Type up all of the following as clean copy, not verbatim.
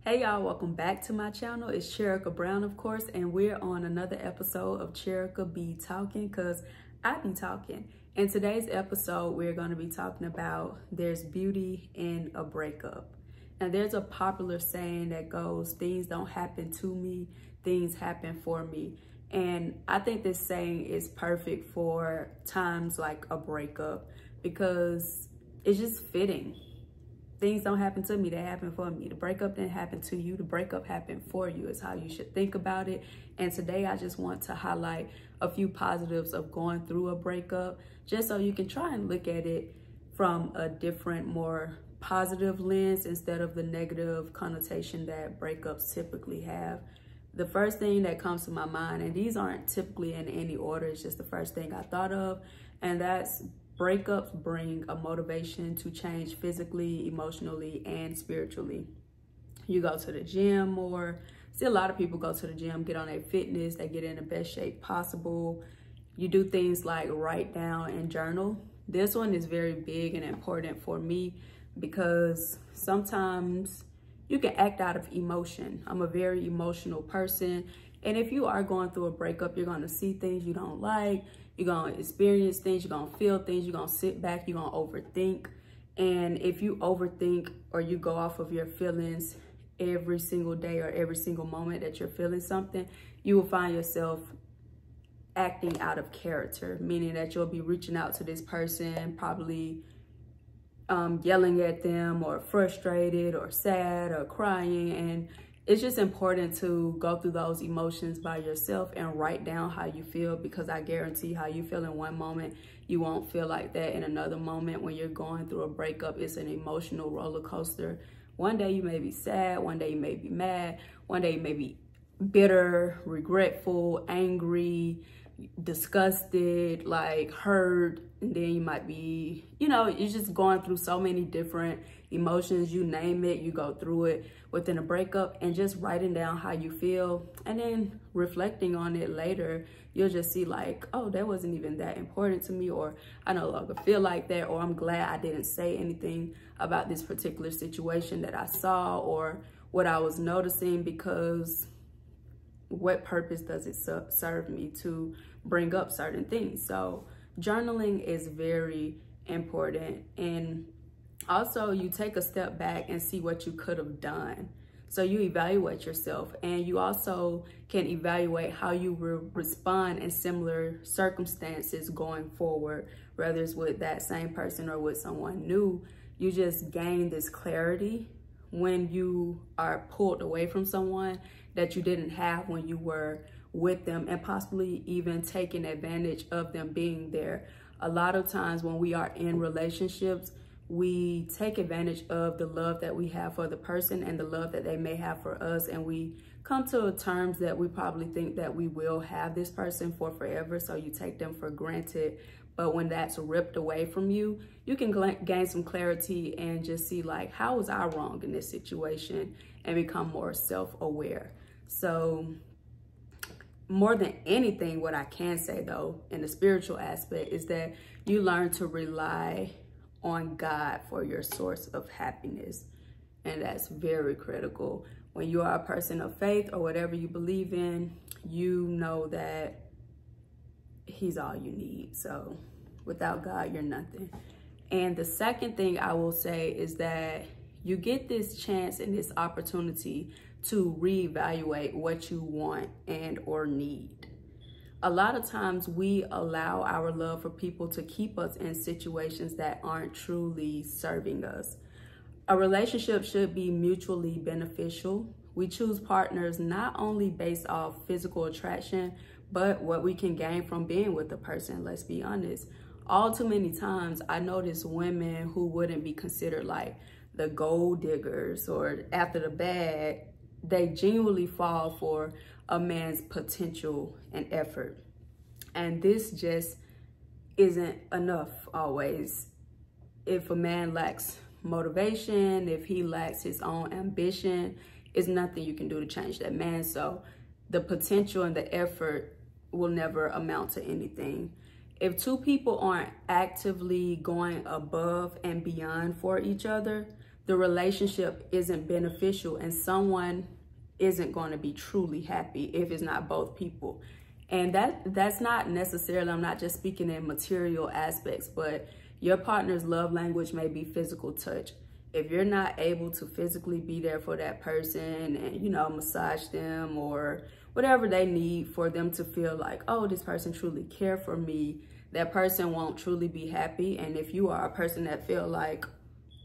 Hey y'all, welcome back to my channel. It's Cherika Brown, of course, and we're on another episode of Cherika Be Talking, because I be talking. In today's episode, we're going to be talking about there's beauty in a breakup. And there's a popular saying that goes, things don't happen to me, things happen for me. And I think this saying is perfect for times like a breakup because it's just fitting. Things don't happen to me, they happen for me. The breakup didn't happen to you, the breakup happened for you is how you should think about it. And today I just want to highlight a few positives of going through a breakup, just so you can try and look at it from a different, more positive lens instead of the negative connotation that breakups typically have. The first thing that comes to my mind, and these aren't typically in any order, it's just the first thing I thought of, and that's breakups bring a motivation to change physically, emotionally, and spiritually. You go to the gym more. See, a lot of people go to the gym, get on their fitness, they get in the best shape possible. You do things like write down and journal. This one is very big and important for me because sometimes you can act out of emotion. I'm a very emotional person. And if you are going through a breakup, you're going to see things you don't like. You're going to experience things, you're going to feel things, you're going to sit back, you're going to overthink. And if you overthink or you go off of your feelings every single day or every single moment that you're feeling something, you will find yourself acting out of character, meaning that you'll be reaching out to this person, probably yelling at them or frustrated or sad or crying. And it's just important to go through those emotions by yourself and write down how you feel, because I guarantee how you feel in one moment, you won't feel like that in another moment. When you're going through a breakup, it's an emotional roller coaster. One day you may be sad, one day you may be mad, one day you may be bitter, regretful, angry, disgusted, like hurt, and then you might be, you're just going through so many different emotions. You name it, you go through it within a breakup, and just writing down how you feel and then reflecting on it later, you'll just see like, oh, that wasn't even that important to me, or I no longer feel like that, or I'm glad I didn't say anything about this particular situation that I saw or what I was noticing, because what purpose does it serve me to bring up certain things? So journaling is very important. And also you take a step back and see what you could have done. So you evaluate yourself, and you also can evaluate how you will respond in similar circumstances going forward, whether it's with that same person or with someone new. You just gain this clarity when you are pulled away from someone that you didn't have when you were with them, and possibly even taking advantage of them being there. A lot of times when we are in relationships, we take advantage of the love that we have for the person and the love that they may have for us, and we come to terms that we probably think that we will have this person for forever, so you take them for granted. But when that's ripped away from you, you can gain some clarity and just see like, how was I wrong in this situation, and become more self-aware. So more than anything, what I can say though, in the spiritual aspect, is that you learn to rely on God for your source of happiness. And that's very critical. When you are a person of faith or whatever you believe in, you know that He's all you need. So without God, you're nothing. And the second thing I will say is that you get this chance and this opportunity to reevaluate what you want and or need. A lot of times we allow our love for people to keep us in situations that aren't truly serving us. A relationship should be mutually beneficial. We choose partners not only based off physical attraction, but what we can gain from being with the person. Let's be honest. All too many times I notice women who wouldn't be considered like the gold diggers or after the bag, they genuinely fall for a man's potential and effort. And this just isn't enough always. If a man lacks motivation, if he lacks his own ambition, it's nothing you can do to change that man. So the potential and the effort will never amount to anything. If two people aren't actively going above and beyond for each other, the relationship isn't beneficial and someone isn't going to be truly happy if it's not both people. And that's not necessarily, I'm not just speaking in material aspects, but your partner's love language may be physical touch. If you're not able to physically be there for that person and, you know, massage them or whatever they need for them to feel like, oh, this person truly cares for me, that person won't truly be happy. And if you are a person that feel like,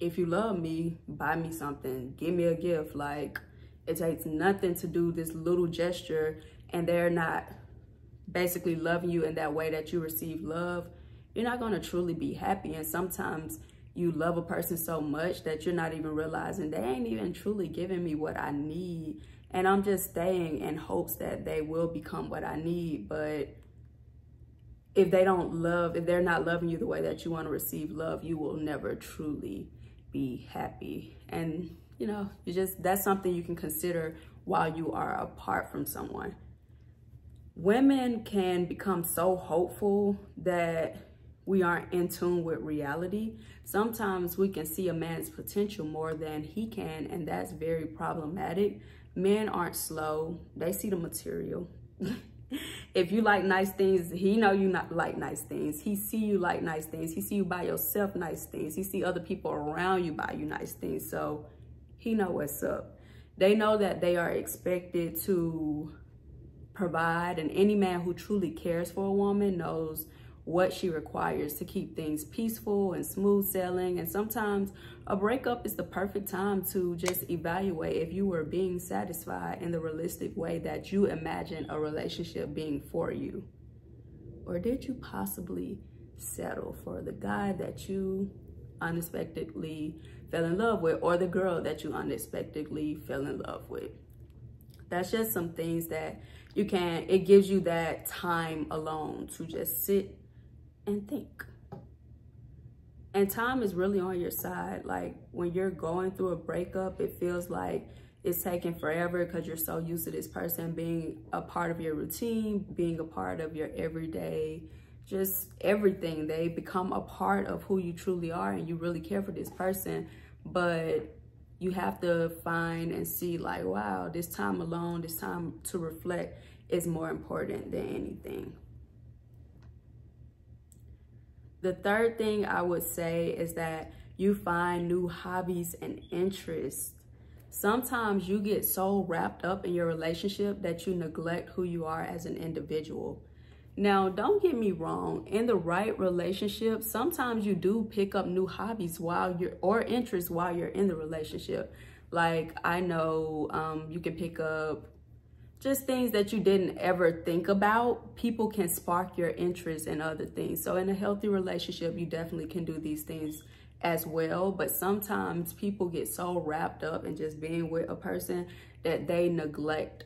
if you love me, buy me something, give me a gift, like it takes nothing to do this little gesture, and they're not basically loving you in that way that you receive love, you're not going to truly be happy. And sometimes you love a person so much that you're not even realizing they ain't even truly giving me what I need. And I'm just staying in hopes that they will become what I need. But if they're not loving you the way that you want to receive love, you will never truly be happy. And, you know, that's something you can consider while you are apart from someone. Women can become so hopeful that we aren't in tune with reality. Sometimes we can see a man's potential more than he can, and that's very problematic. Men aren't slow. They see the material. If you like nice things, he know you not like nice things. He see you like nice things. He see you buy yourself nice things. He see other people around you buy you nice things. So he know what's up. They know that they are expected to provide, and any man who truly cares for a woman knows what she requires to keep things peaceful and smooth sailing. And sometimes a breakup is the perfect time to just evaluate if you were being satisfied in the realistic way that you imagine a relationship being for you. Or did you possibly settle for the guy that you unexpectedly fell in love with, or the girl that you unexpectedly fell in love with? That's just some things that it gives you that time alone to just sit and think. And time is really on your side. Like when you're going through a breakup, it feels like it's taking forever because you're so used to this person being a part of your routine, being a part of your everyday, just everything. They become a part of who you truly are, and you really care for this person. But you have to find and see like, wow, this time alone, this time to reflect is more important than anything. The third thing I would say is that you find new hobbies and interests. Sometimes you get so wrapped up in your relationship that you neglect who you are as an individual. Now, don't get me wrong. In the right relationship, sometimes you do pick up new hobbies or interests while you're in the relationship. Like I know you can pick up just things that you didn't ever think about. People can spark your interest in other things. So in a healthy relationship, you definitely can do these things as well. But sometimes people get so wrapped up in just being with a person that they neglect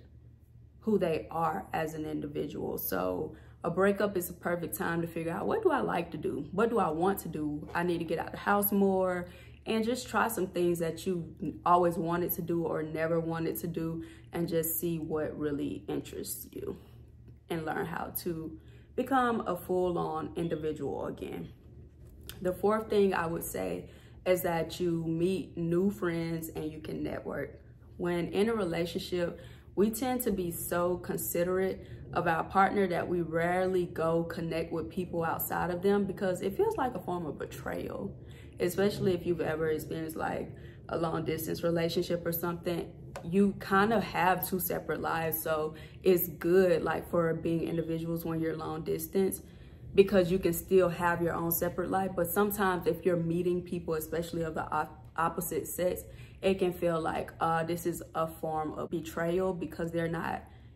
who they are as an individual. So a breakup is a perfect time to figure out, what do I like to do? What do I want to do? I need to get out of the house more and just try some things that you always wanted to do or never wanted to do, and just see what really interests you and learn how to become a full-on individual again. The fourth thing I would say is that you meet new friends and you can network. When in a relationship, we tend to be so considerate of our partner that we rarely go connect with people outside of them, because it feels like a form of betrayal, especially if you've ever experienced like a long distance relationship or something. You kind of have two separate lives. So it's good like for being individuals when you're long distance, because you can still have your own separate life. But sometimes if you're meeting people, especially of the opposite sex, it can feel like this is a form of betrayal, because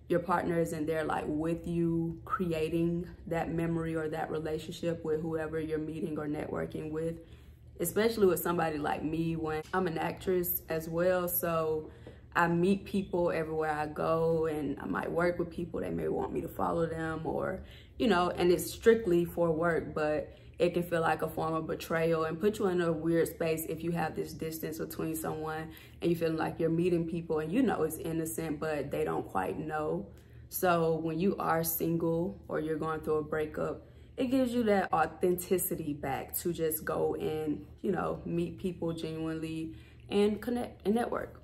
your partner isn't there like with you creating that memory or that relationship with whoever you're meeting or networking with. Especially with somebody like me, when I'm an actress as well. So I meet people everywhere I go, and I might work with people. They may want me to follow them, or, you know, and it's strictly for work, but it can feel like a form of betrayal and put you in a weird space if you have this distance between someone and you feel like you're meeting people and you know it's innocent, but they don't quite know. So when you are single or you're going through a breakup, it gives you that authenticity back to just go and, you know, meet people genuinely and connect and network.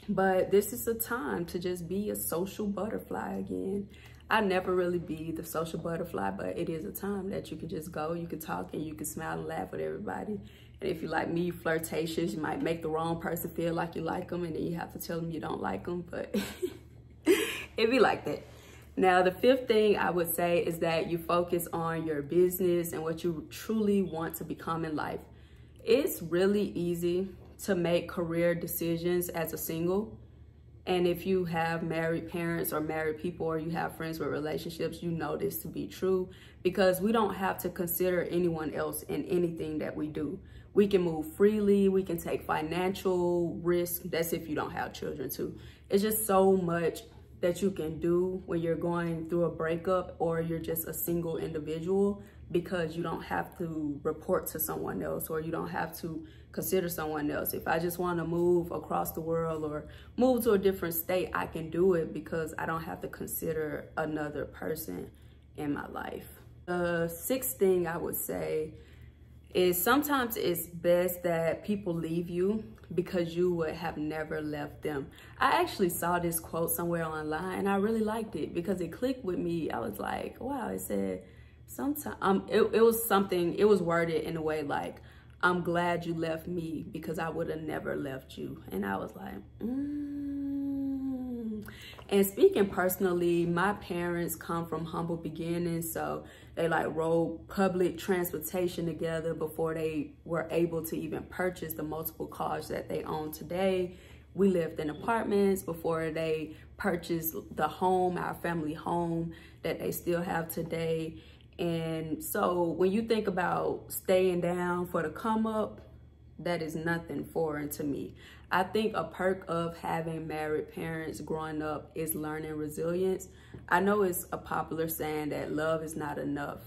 But this is a time to just be a social butterfly again. I never really be the social butterfly, but it is a time that you can just go, you can talk, and you can smile and laugh with everybody. And if you like me, flirtatious, you might make the wrong person feel like you like them, and then you have to tell them you don't like them, but it be like that. Now, the fifth thing I would say is that you focus on your business and what you truly want to become in life. It's really easy to make career decisions as a single. And if you have married parents or married people, or you have friends with relationships, you know this to be true, because we don't have to consider anyone else in anything that we do. We can move freely, we can take financial risk. That's if you don't have children too. It's just so much that you can do when you're going through a breakup or you're just a single individual, because you don't have to report to someone else, or you don't have to consider someone else. If I just want to move across the world or move to a different state, I can do it because I don't have to consider another person in my life. The sixth thing I would say is sometimes it's best that people leave you because you would have never left them. I actually saw this quote somewhere online and I really liked it because it clicked with me. I was like, wow, it said, sometimes it was something, it was worded in a way like, I'm glad you left me because I would have never left you. And I was like, And speaking personally, my parents come from humble beginnings, so they like rode public transportation together before they were able to even purchase the multiple cars that they own today. We lived in apartments before they purchased the home, our family home that they still have today. And so when you think about staying down for the come up, that is nothing foreign to me. I think a perk of having married parents growing up is learning resilience. I know it's a popular saying that love is not enough,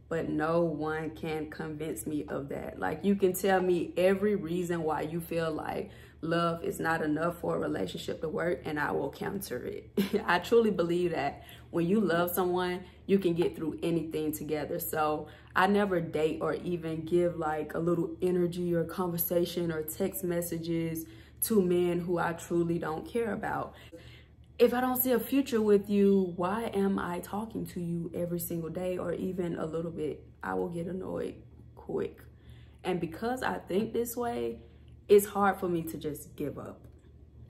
but no one can convince me of that. Like, you can tell me every reason why you feel like love is not enough for a relationship to work, and I will counter it. I truly believe that when you love someone, you can get through anything together. So I never date or even give like a little energy or conversation or text messages to men who I truly don't care about. If I don't see a future with you, why am I talking to you every single day or even a little bit? I will get annoyed quick. And because I think this way, it's hard for me to just give up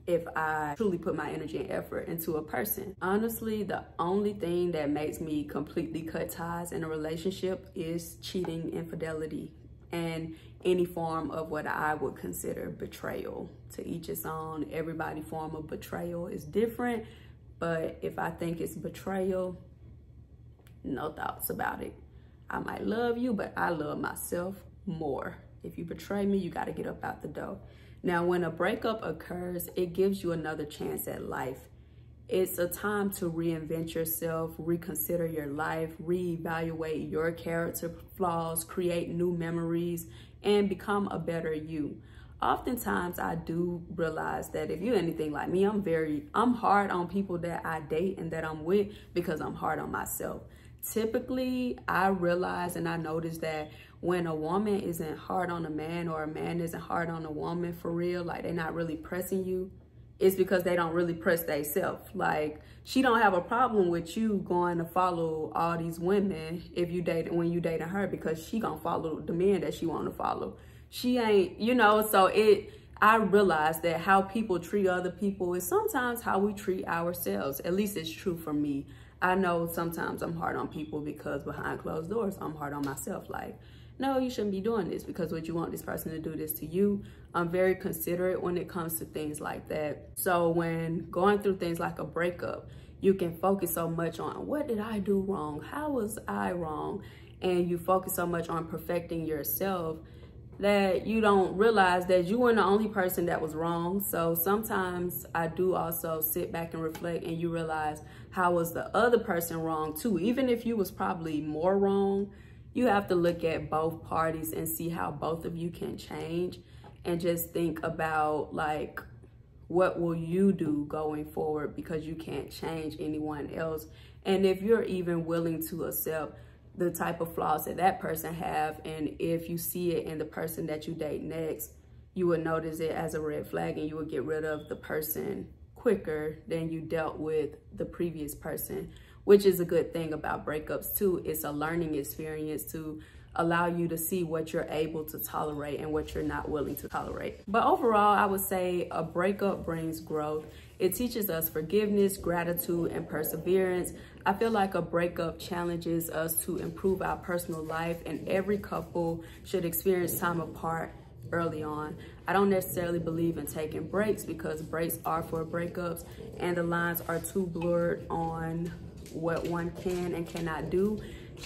if I truly put my energy and effort into a person. Honestly, the only thing that makes me completely cut ties in a relationship is cheating, infidelity, and any form of what I would consider betrayal. To each its own. Everybody's form of betrayal is different, but if I think it's betrayal, no thoughts about it. I might love you, but I love myself more. If you betray me, you got to get up out the door. Now, when a breakup occurs, it gives you another chance at life. It's a time to reinvent yourself, reconsider your life, reevaluate your character flaws, create new memories, and become a better you. Oftentimes, I do realize that if you're anything like me, I'm hard on people that I date and that I'm with because I'm hard on myself. Typically, I realize and I notice that when a woman isn't hard on a man or a man isn't hard on a woman for real, like they're not really pressing you, it's because they don't really press themselves. Like, she don't have a problem with you going to follow all these women if you date when you dating her, because she gonna follow the men that she want to follow. She ain't, you know, so I realize that how people treat other people is sometimes how we treat ourselves. At least it's true for me. I know sometimes I'm hard on people because behind closed doors, I'm hard on myself. Like, no, you shouldn't be doing this because would you want this person to do this to you? I'm very considerate when it comes to things like that. So when going through things like a breakup, you can focus so much on what did I do wrong? How was I wrong? And you focus so much on perfecting yourself that you don't realize that you weren't the only person that was wrong. So sometimes I do also sit back and reflect, and you realize how was the other person wrong too. Even if you was probably more wrong, you have to look at both parties and see how both of you can change, and just think about like, what will you do going forward, because you can't change anyone else. And if you're even willing to accept the type of flaws that that person have, and if you see it in the person that you date next, you would notice it as a red flag and you would get rid of the person quicker than you dealt with the previous person, which is a good thing about breakups too. It's a learning experience to allow you to see what you're able to tolerate and what you're not willing to tolerate. But overall, I would say a breakup brings growth. It teaches us forgiveness, gratitude, and perseverance. I feel like a breakup challenges us to improve our personal life, and every couple should experience time apart early on. I don't necessarily believe in taking breaks because breaks are for breakups and the lines are too blurred on what one can and cannot do.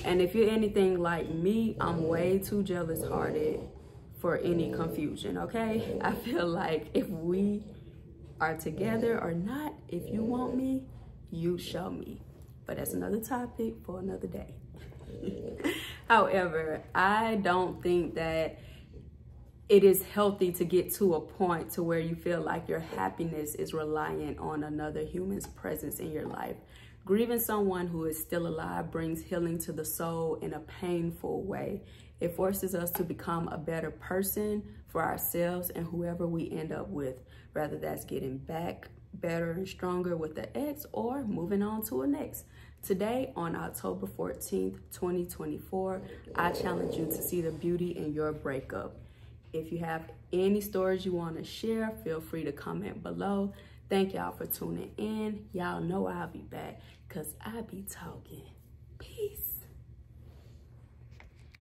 And if you're anything like me, I'm way too jealous-hearted for any confusion, okay? I feel like if we are together or not, if you want me, you show me. But that's another topic for another day. However, I don't think that it is healthy to get to a point to where you feel like your happiness is reliant on another human's presence in your life. Grieving someone who is still alive brings healing to the soul in a painful way. It forces us to become a better person for ourselves and whoever we end up with, whether that's getting back better and stronger with the ex or moving on to a next. Today, on October 14th, 2024, I challenge you to see the beauty in your breakup. If you have any stories you want to share, feel free to comment below. Thank y'all for tuning in. Y'all know I'll be back because I be talking. Peace.